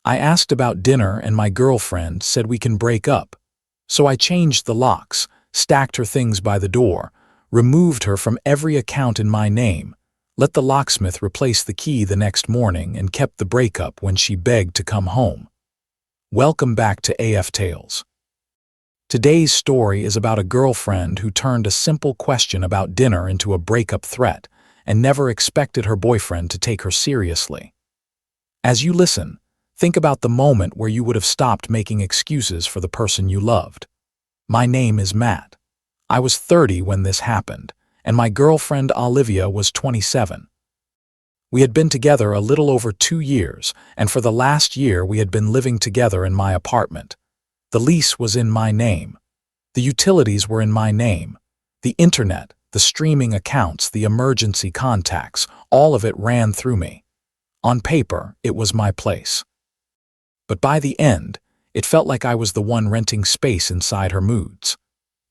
I asked about dinner and my girlfriend said we can break up. So I changed the locks, stacked her things by the door, removed her from every account in my name, let the locksmith replace the key the next morning, and kept the breakup when she begged to come home. Welcome back to AF Tales. Today's story is about a girlfriend who turned a simple question about dinner into a breakup threat and never expected her boyfriend to take her seriously. As you listen, think about the moment where you would have stopped making excuses for the person you loved. My name is Matt. I was 30 when this happened, and my girlfriend Olivia was 27. We had been together a little over 2 years, and for the last year we had been living together in my apartment. The lease was in my name. The utilities were in my name. The internet, the streaming accounts, the emergency contacts, all of it ran through me. On paper, it was my place. But by the end, it felt like I was the one renting space inside her moods.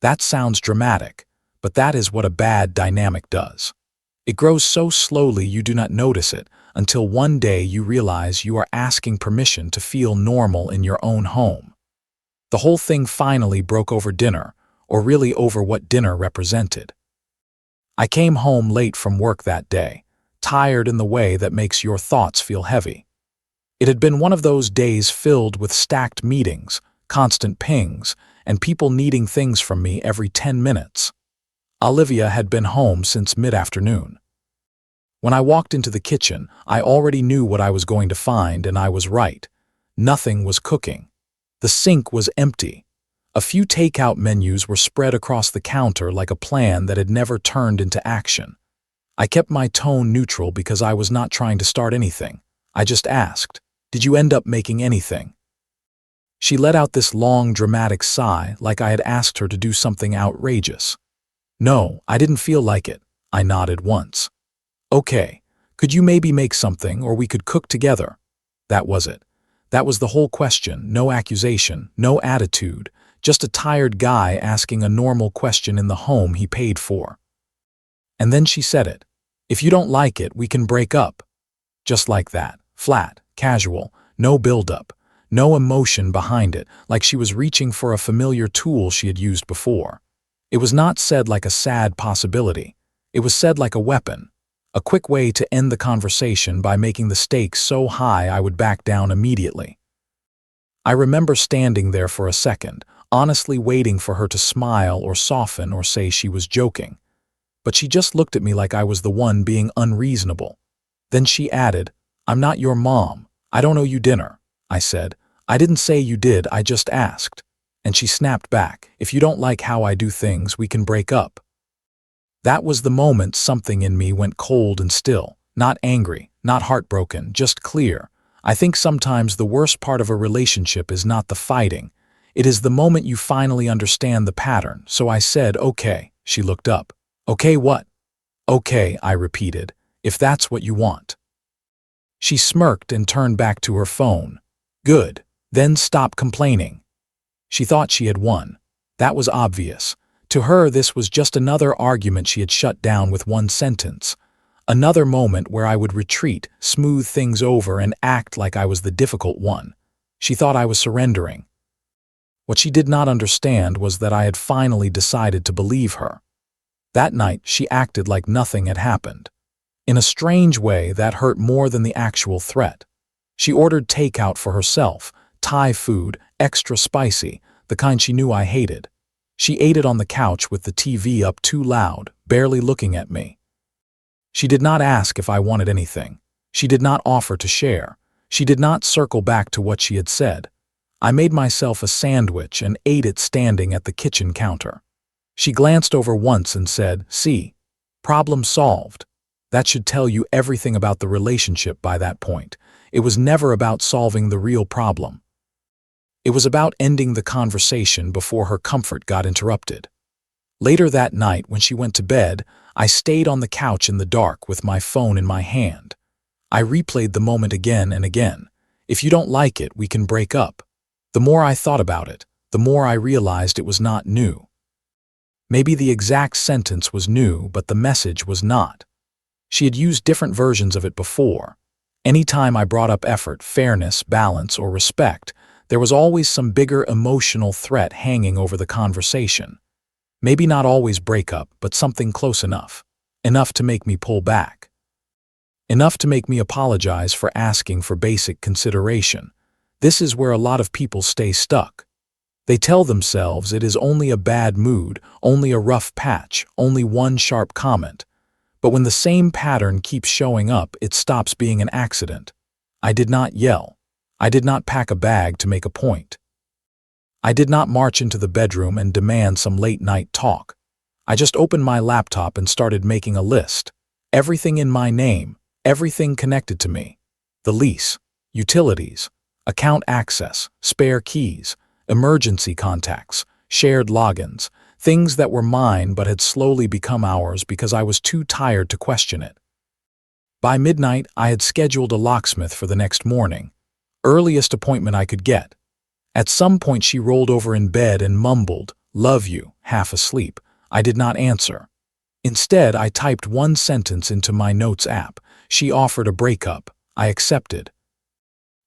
That sounds dramatic, but that is what a bad dynamic does. It grows so slowly you do not notice it until one day you realize you are asking permission to feel normal in your own home. The whole thing finally broke over dinner, or really over what dinner represented. I came home late from work that day, tired in the way that makes your thoughts feel heavy. It had been one of those days filled with stacked meetings, constant pings, and people needing things from me every 10 minutes. Olivia had been home since mid-afternoon. When I walked into the kitchen, I already knew what I was going to find, and I was right. Nothing was cooking. The sink was empty. A few takeout menus were spread across the counter like a plan that had never turned into action. I kept my tone neutral because I was not trying to start anything. I just asked, "Did you end up making anything?" She let out this long, dramatic sigh like I had asked her to do something outrageous. "No, I didn't feel like it," I nodded once. "Okay, could you maybe make something, or we could cook together?" That was it. That was the whole question, no accusation, no attitude, just a tired guy asking a normal question in the home he paid for. And then she said it. "If you don't like it, we can break up." Just like that, flat, casual, no build-up, no emotion behind it, like she was reaching for a familiar tool she had used before. It was not said like a sad possibility. It was said like a weapon. A quick way to end the conversation by making the stakes so high I would back down immediately. I remember standing there for a second, honestly waiting for her to smile or soften or say she was joking. But she just looked at me like I was the one being unreasonable. Then she added, "I'm not your mom. I don't owe you dinner." I said, "I didn't say you did, I just asked." And she snapped back, "If you don't like how I do things, we can break up." That was the moment something in me went cold and still, not angry, not heartbroken, just clear. I think sometimes the worst part of a relationship is not the fighting. It is the moment you finally understand the pattern. So I said, "Okay." She looked up. "Okay, what?" "Okay," I repeated, "if that's what you want." She smirked and turned back to her phone. "Good, then stop complaining." She thought she had won. That was obvious. To her, this was just another argument she had shut down with one sentence. Another moment where I would retreat, smooth things over, and act like I was the difficult one. She thought I was surrendering. What she did not understand was that I had finally decided to believe her. That night, she acted like nothing had happened. In a strange way, that hurt more than the actual threat. She ordered takeout for herself, Thai food, extra spicy, the kind she knew I hated. She ate it on the couch with the TV up too loud, barely looking at me. She did not ask if I wanted anything. She did not offer to share. She did not circle back to what she had said. I made myself a sandwich and ate it standing at the kitchen counter. She glanced over once and said, "See, problem solved." That should tell you everything about the relationship by that point. It was never about solving the real problem. It was about ending the conversation before her comfort got interrupted. Later that night, when she went to bed, I stayed on the couch in the dark with my phone in my hand. I replayed the moment again and again. "If you don't like it, we can break up." The more I thought about it, the more I realized it was not new. Maybe the exact sentence was new, but the message was not. She had used different versions of it before. Anytime I brought up effort, fairness, balance, or respect, there was always some bigger emotional threat hanging over the conversation. Maybe not always breakup, but something close enough. Enough to make me pull back. Enough to make me apologize for asking for basic consideration. This is where a lot of people stay stuck. They tell themselves it is only a bad mood, only a rough patch, only one sharp comment. But when the same pattern keeps showing up, it stops being an accident. I did not yell. I did not pack a bag to make a point. I did not march into the bedroom and demand some late-night talk. I just opened my laptop and started making a list. Everything in my name, everything connected to me. The lease, utilities, account access, spare keys, emergency contacts, shared logins, things that were mine but had slowly become ours because I was too tired to question it. By midnight, I had scheduled a locksmith for the next morning. Earliest appointment I could get. At some point she rolled over in bed and mumbled, "Love you," half asleep. I did not answer. Instead, I typed one sentence into my notes app. She offered a breakup. I accepted.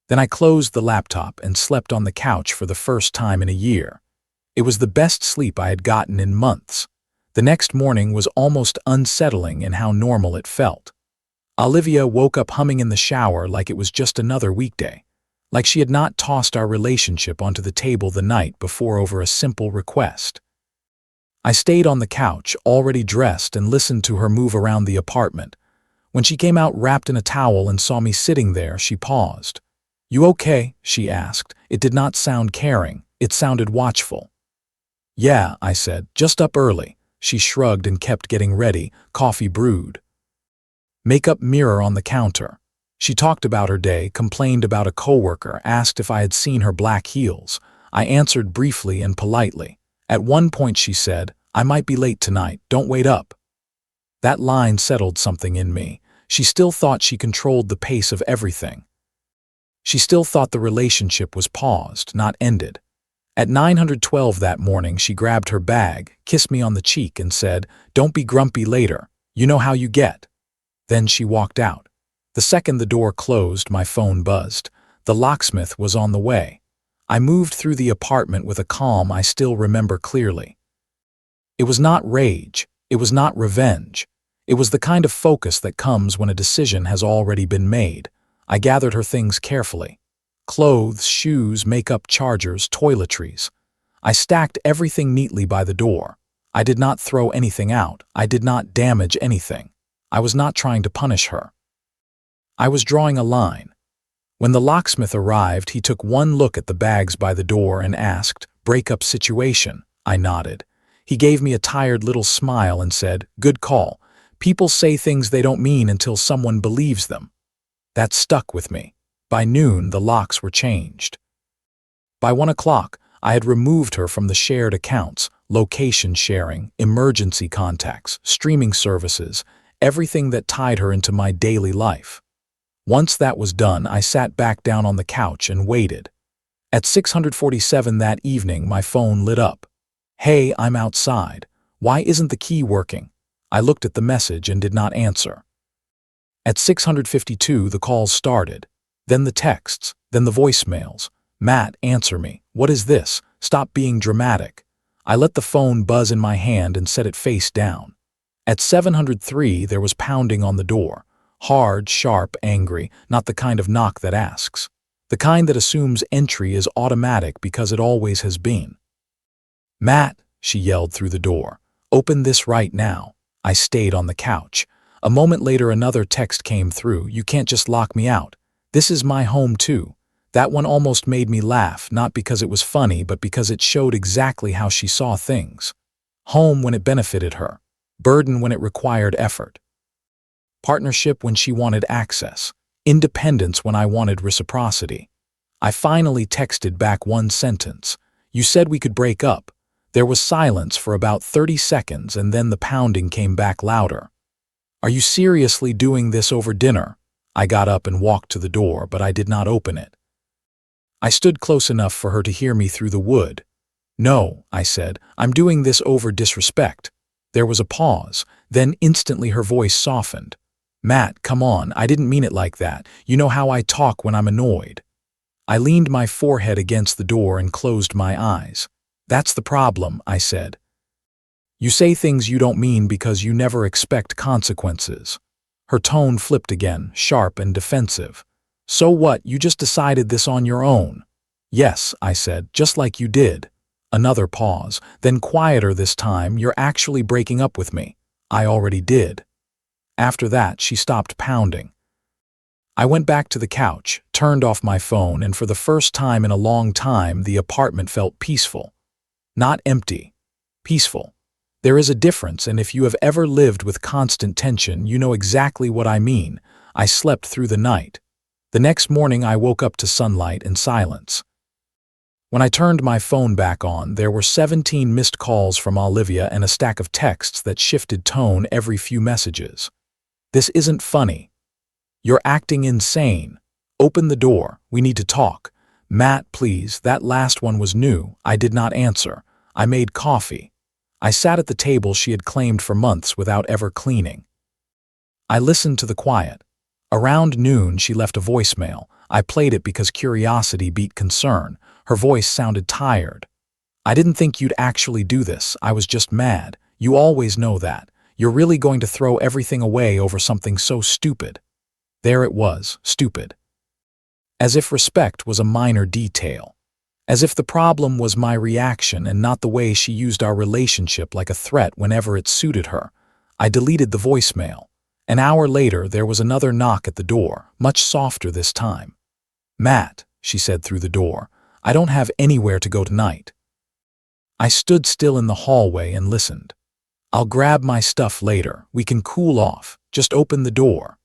Then I closed the laptop and slept on the couch for the first time in a year. It was the best sleep I had gotten in months. The next morning was almost unsettling in how normal it felt. Olivia woke up humming in the shower like it was just another weekday. Like she had not tossed our relationship onto the table the night before over a simple request. I stayed on the couch, already dressed, and listened to her move around the apartment. When she came out wrapped in a towel and saw me sitting there, she paused. "You okay?" she asked. It did not sound caring. It sounded watchful. "Yeah," I said, "just up early." She shrugged and kept getting ready, coffee brewed. Makeup mirror on the counter. She talked about her day, complained about a coworker, asked if I had seen her black heels. I answered briefly and politely. At one point she said, "I might be late tonight, don't wait up." That line settled something in me. She still thought she controlled the pace of everything. She still thought the relationship was paused, not ended. At 9:12 that morning, she grabbed her bag, kissed me on the cheek, and said, "Don't be grumpy later. You know how you get." Then she walked out. The second the door closed, my phone buzzed. The locksmith was on the way. I moved through the apartment with a calm I still remember clearly. It was not rage. It was not revenge. It was the kind of focus that comes when a decision has already been made. I gathered her things carefully. Clothes, shoes, makeup, chargers, toiletries. I stacked everything neatly by the door. I did not throw anything out. I did not damage anything. I was not trying to punish her. I was drawing a line. When the locksmith arrived, he took one look at the bags by the door and asked, "Breakup situation?" I nodded. He gave me a tired little smile and said, "Good call. People say things they don't mean until someone believes them." That stuck with me. By noon, the locks were changed. By 1 o'clock, I had removed her from the shared accounts, location sharing, emergency contacts, streaming services, everything that tied her into my daily life. Once that was done, I sat back down on the couch and waited. At 6:47 that evening, my phone lit up. "Hey, I'm outside. Why isn't the key working?" I looked at the message and did not answer. At 6:52, the calls started. Then the texts, then the voicemails. "Matt, answer me. What is this? Stop being dramatic." I let the phone buzz in my hand and set it face down. At 7:03, there was pounding on the door. Hard, sharp, angry, not the kind of knock that asks. The kind that assumes entry is automatic because it always has been. "Matt," she yelled through the door, "open this right now." I stayed on the couch. A moment later, another text came through. "You can't just lock me out. This is my home too." That one almost made me laugh, not because it was funny, but because it showed exactly how she saw things. Home when it benefited her. Burden when it required effort. Partnership when she wanted access. Independence when I wanted reciprocity. I finally texted back one sentence. "You said we could break up." There was silence for about 30 seconds, and then the pounding came back louder. "Are you seriously doing this over dinner?" I got up and walked to the door, but I did not open it. I stood close enough for her to hear me through the wood. "No," I said, "I'm doing this over disrespect." There was a pause, then instantly her voice softened. Matt, come on, I didn't mean it like that. You know how I talk when I'm annoyed. I leaned my forehead against the door and closed my eyes. That's the problem, I said. You say things you don't mean because you never expect consequences. Her tone flipped again, sharp and defensive. So what, you just decided this on your own? Yes, I said, just like you did. Another pause, then quieter this time, you're actually breaking up with me. I already did. After that, she stopped pounding. I went back to the couch, turned off my phone, and for the first time in a long time, the apartment felt peaceful. Not empty. Peaceful. There is a difference, and if you have ever lived with constant tension, you know exactly what I mean. I slept through the night. The next morning, I woke up to sunlight and silence. When I turned my phone back on, there were 17 missed calls from Olivia and a stack of texts that shifted tone every few messages. This isn't funny. You're acting insane. Open the door. We need to talk. Matt, please. That last one was new. I did not answer. I made coffee. I sat at the table she had claimed for months without ever cleaning. I listened to the quiet. Around noon, she left a voicemail. I played it because curiosity beat concern. Her voice sounded tired. I didn't think you'd actually do this. I was just mad. You always know that. You're really going to throw everything away over something so stupid. There it was, stupid. As if respect was a minor detail. As if the problem was my reaction and not the way she used our relationship like a threat whenever it suited her. I deleted the voicemail. An hour later, there was another knock at the door, much softer this time. Matt, she said through the door, I don't have anywhere to go tonight. I stood still in the hallway and listened. I'll grab my stuff later. We can cool off. Just open the door.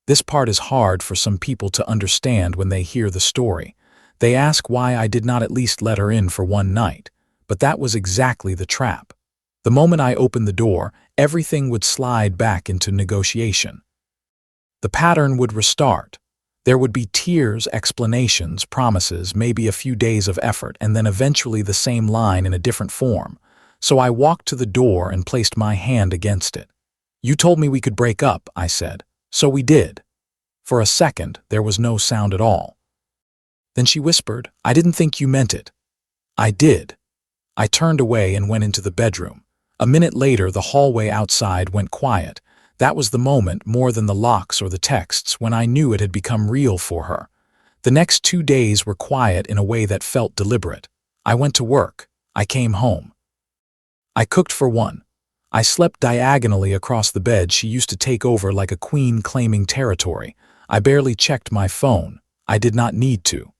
This part is hard for some people to understand when they hear the story. They ask why I did not at least let her in for one night, but that was exactly the trap. The moment I opened the door, everything would slide back into negotiation. The pattern would restart. There would be tears, explanations, promises, maybe a few days of effort, and then eventually the same line in a different form. So I walked to the door and placed my hand against it. You told me we could break up, I said. So we did. For a second, there was no sound at all. Then she whispered, I didn't think you meant it. I did. I turned away and went into the bedroom. A minute later, the hallway outside went quiet. That was the moment, more than the locks or the texts, when I knew it had become real for her. The next 2 days were quiet in a way that felt deliberate. I went to work. I came home. I cooked for one. I slept diagonally across the bed she used to take over like a queen claiming territory. I barely checked my phone. I did not need to.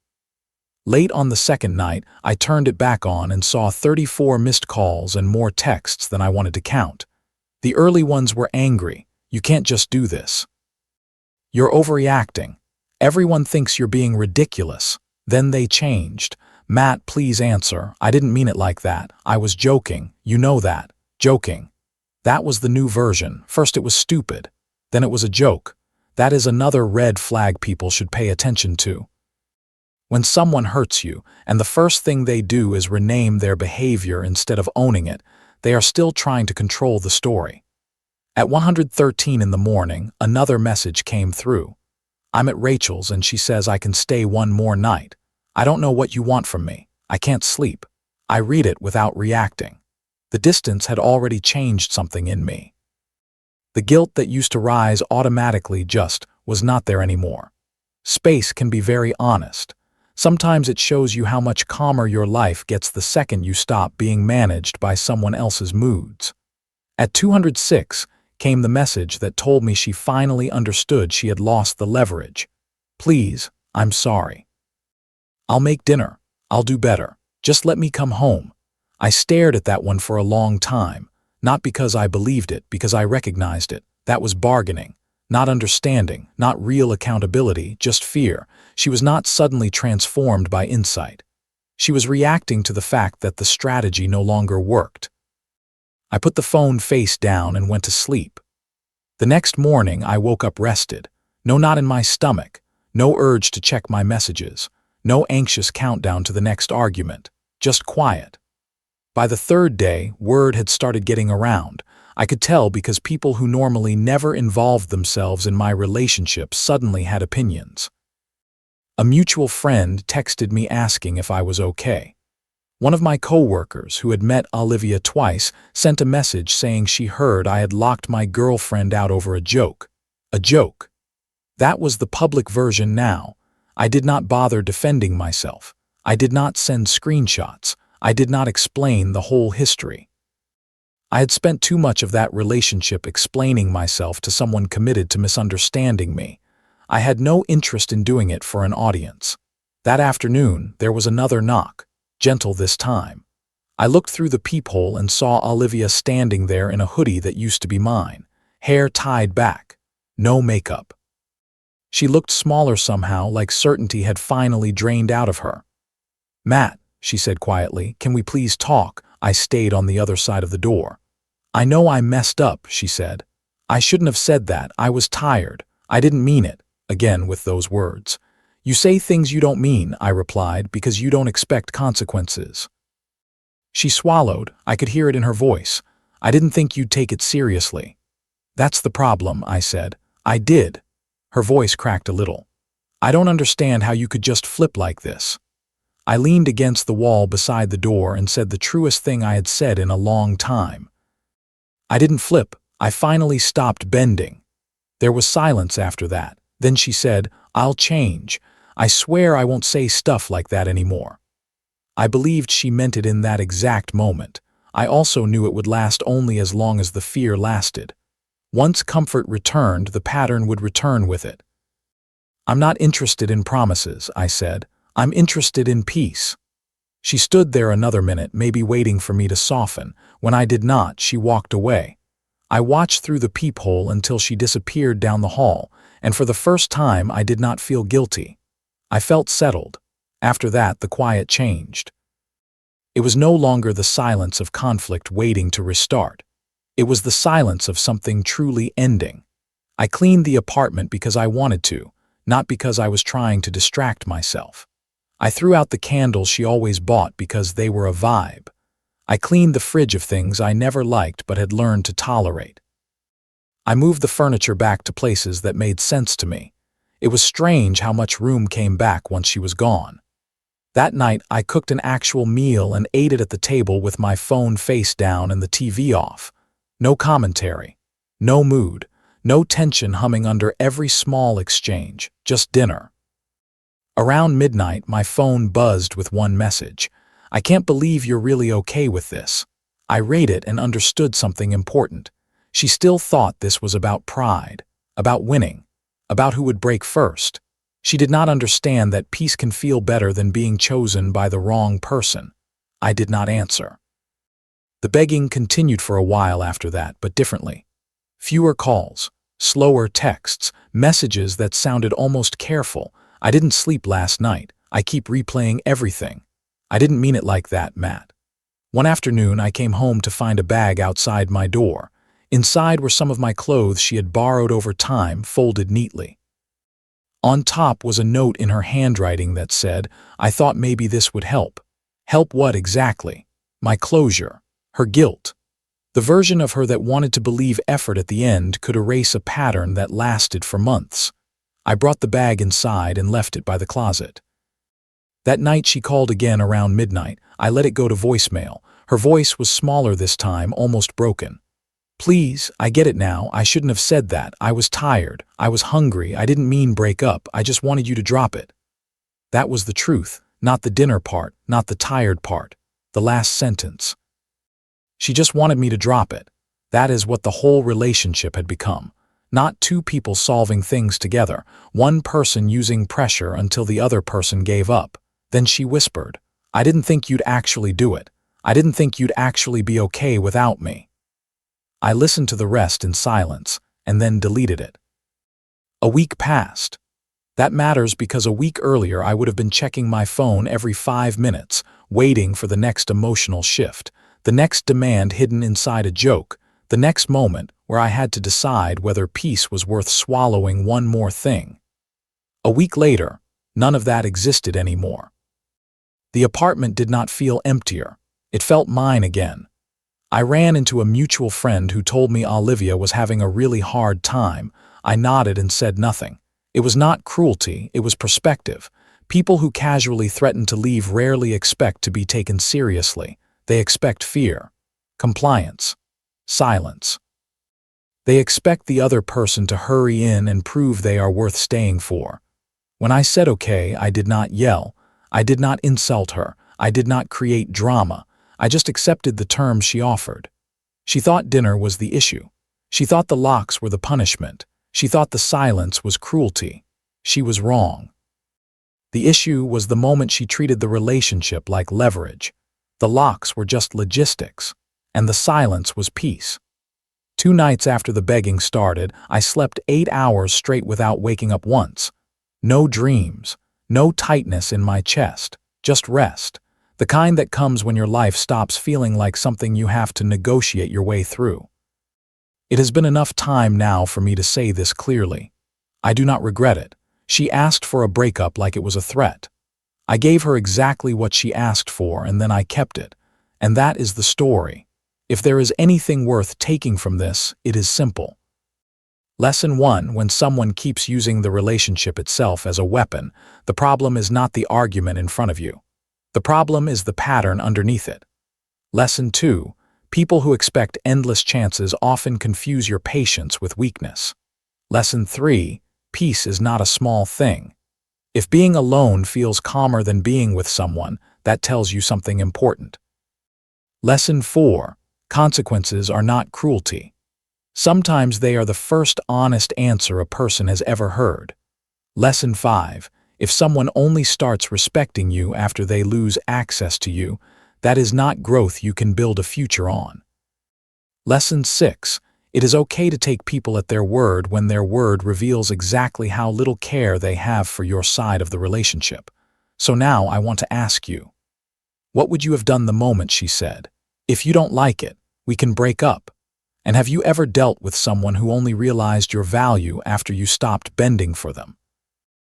Late on the second night, I turned it back on and saw 34 missed calls and more texts than I wanted to count. The early ones were angry. You can't just do this. You're overreacting. Everyone thinks you're being ridiculous. Then they changed. Matt, please answer. I didn't mean it like that. I was joking. You know that. Joking. That was the new version. First it was stupid. Then it was a joke. That is another red flag people should pay attention to. When someone hurts you, and the first thing they do is rename their behavior instead of owning it, they are still trying to control the story. At 113 in the morning, another message came through. I'm at Rachel's and she says I can stay one more night. I don't know what you want from me. I can't sleep. I read it without reacting. The distance had already changed something in me. The guilt that used to rise automatically just was not there anymore. Space can be very honest. Sometimes it shows you how much calmer your life gets the second you stop being managed by someone else's moods. At 206 came the message that told me she finally understood she had lost the leverage. Please, I'm sorry. I'll make dinner. I'll do better. Just let me come home. I stared at that one for a long time, not because I believed it, because I recognized it. That was bargaining. Not understanding, not real accountability, just fear. She was not suddenly transformed by insight. She was reacting to the fact that the strategy no longer worked. I put the phone face down and went to sleep. The next morning, I woke up rested. No knot in my stomach. No urge to check my messages. No anxious countdown to the next argument. Just quiet. By the third day, word had started getting around. I could tell because people who normally never involved themselves in my relationship suddenly had opinions. A mutual friend texted me asking if I was okay. One of my coworkers, who had met Olivia twice, sent a message saying she heard I had locked my girlfriend out over a joke. A joke. That was the public version now. I did not bother defending myself. I did not send screenshots. I did not explain the whole history. I had spent too much of that relationship explaining myself to someone committed to misunderstanding me. I had no interest in doing it for an audience. That afternoon, there was another knock, gentle this time. I looked through the peephole and saw Olivia standing there in a hoodie that used to be mine, hair tied back, no makeup. She looked smaller somehow, like certainty had finally drained out of her. "Matt," she said quietly, "can we please talk?" I stayed on the other side of the door. "I know I messed up," she said. "I shouldn't have said that. I was tired. I didn't mean it," again with those words. "You say things you don't mean," I replied, "because you don't expect consequences." She swallowed. I could hear it in her voice. "I didn't think you'd take it seriously." "That's the problem," I said. "I did." Her voice cracked a little. "I don't understand how you could just flip like this." I leaned against the wall beside the door and said the truest thing I had said in a long time. I didn't flip. I finally stopped bending. There was silence after that. Then she said, "I'll change. I swear I won't say stuff like that anymore." I believed she meant it in that exact moment. I also knew it would last only as long as the fear lasted. Once comfort returned, the pattern would return with it. "I'm not interested in promises," I said. "I'm interested in peace." She stood there another minute, maybe waiting for me to soften. When I did not, she walked away. I watched through the peephole until she disappeared down the hall, and for the first time I did not feel guilty. I felt settled. After that, the quiet changed. It was no longer the silence of conflict waiting to restart. It was the silence of something truly ending. I cleaned the apartment because I wanted to, not because I was trying to distract myself. I threw out the candles she always bought because they were a vibe. I cleaned the fridge of things I never liked but had learned to tolerate. I moved the furniture back to places that made sense to me. It was strange how much room came back once she was gone. That night, I cooked an actual meal and ate it at the table with my phone face down and the TV off. No commentary, no mood, no tension humming under every small exchange, just dinner. Around midnight, my phone buzzed with one message. "I can't believe you're really okay with this." I read it and understood something important. She still thought this was about pride, about winning, about who would break first. She did not understand that peace can feel better than being chosen by the wrong person. I did not answer. The begging continued for a while after that, but differently. Fewer calls, slower texts, messages that sounded almost careful. "I didn't sleep last night. I keep replaying everything." "I didn't mean it like that, Matt." One afternoon, I came home to find a bag outside my door. Inside were some of my clothes she had borrowed over time, folded neatly. On top was a note in her handwriting that said, "I thought maybe this would help." Help what exactly? My closure. Her guilt. The version of her that wanted to believe effort at the end could erase a pattern that lasted for months. I brought the bag inside and left it by the closet. That night she called again around midnight. I let it go to voicemail. Her voice was smaller this time, almost broken. "Please, I get it now. I shouldn't have said that. I was tired. I was hungry. I didn't mean break up. I just wanted you to drop it." That was the truth, not the dinner part, not the tired part, the last sentence. She just wanted me to drop it. That is what the whole relationship had become. Not two people solving things together, one person using pressure until the other person gave up. Then she whispered, "I didn't think you'd actually do it. I didn't think you'd actually be okay without me." I listened to the rest in silence, and then deleted it. A week passed. That matters because a week earlier I would have been checking my phone every 5 minutes, waiting for the next emotional shift, the next demand hidden inside a joke, the next moment where I had to decide whether peace was worth swallowing one more thing. A week later, none of that existed anymore. The apartment did not feel emptier. It felt mine again. I ran into a mutual friend who told me Olivia was having a really hard time. I nodded and said nothing. It was not cruelty, it was perspective. People who casually threaten to leave rarely expect to be taken seriously. They expect fear, compliance, silence. They expect the other person to hurry in and prove they are worth staying for. When I said okay, I did not yell. I did not insult her. I did not create drama. I just accepted the terms she offered. She thought dinner was the issue. She thought the locks were the punishment. She thought the silence was cruelty. She was wrong. The issue was the moment she treated the relationship like leverage. The locks were just logistics, and the silence was peace. 2 nights after the begging started, I slept 8 hours straight without waking up once. No dreams, no tightness in my chest, just rest. The kind that comes when your life stops feeling like something you have to negotiate your way through. It has been enough time now for me to say this clearly. I do not regret it. She asked for a breakup like it was a threat. I gave her exactly what she asked for, and then I kept it. And that is the story. If there is anything worth taking from this, it is simple. Lesson 1. When someone keeps using the relationship itself as a weapon, the problem is not the argument in front of you. The problem is the pattern underneath it. Lesson 2. People who expect endless chances often confuse your patience with weakness. Lesson 3. Peace is not a small thing. If being alone feels calmer than being with someone, that tells you something important. Lesson 4. Consequences are not cruelty. Sometimes they are the first honest answer a person has ever heard. Lesson 5. If someone only starts respecting you after they lose access to you, that is not growth you can build a future on. Lesson 6. It is okay to take people at their word when their word reveals exactly how little care they have for your side of the relationship. So now I want to ask you, what would you have done the moment she said, "If you don't like it, we can break up"? And have you ever dealt with someone who only realized your value after you stopped bending for them?